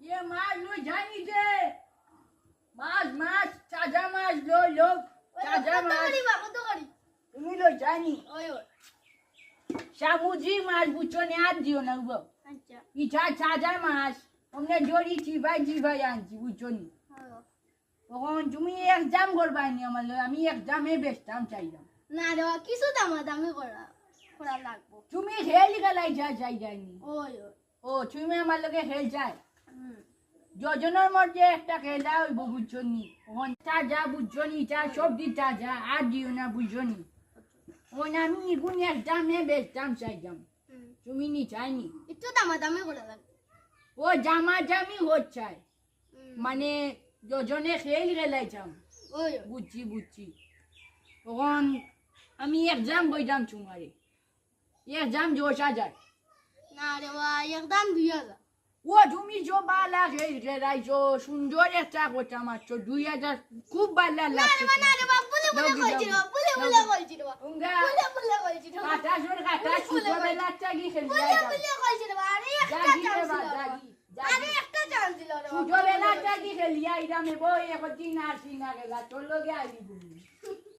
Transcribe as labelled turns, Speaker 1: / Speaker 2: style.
Speaker 1: ये माछ लो जानी जे মাছ মাছ চাজা মাছ লো লো চাজা মাছ তুমি লো জানি সামুদ্রিক মাছ বুঝছনি আর দিও না গো
Speaker 2: আচ্ছা
Speaker 1: ইটা চাজা মাছ আমরা জড়ি চিবাই আনছি বুঝছনি তখন তুমি এক্সাম করবানি আমার আমি এক্সামে বেচতাম চাইলাম
Speaker 2: না রে কিছু দামি করা লাগবো
Speaker 1: তুমি হেল গেলাই চাই যায়নি
Speaker 2: ওই
Speaker 1: ও তুমি আমার লগে হেল চাই যোজনার মধ্যে একটা খেলা হইব বুঝছনি ওখান তাজা বুঝছনি তা সবজি তাজা আর দিও না বুঝছনি ওখানে আমি এগুন একদমে বেচতাম চাইতাম তুমি নি চাইনি
Speaker 2: একটু দামি করা লাগবে
Speaker 1: ও জামি হচ্ছে মানে যোজনে খেল গেলাইতাম
Speaker 2: ওই
Speaker 1: বুঝছি তখন আমি এক্সাম কইতাম তোমারে এক্সাম জোশা যায়
Speaker 2: না রে একদম 2000
Speaker 1: ও তুমি যে বালা গেলাইছো সুন্দর একটা কথা মারছো 2000 খুব বালা লাগছে
Speaker 2: না রে বলে কইছি রে কাটা
Speaker 1: ছোটবেলা চাগি খেলি
Speaker 2: কইছি রে আরে একটা চান্স দিল রে
Speaker 1: ছোটবেলা চাগি খেলি আইরামে বই এখন দিন আর সিনা গেলা তোর লগে আইলি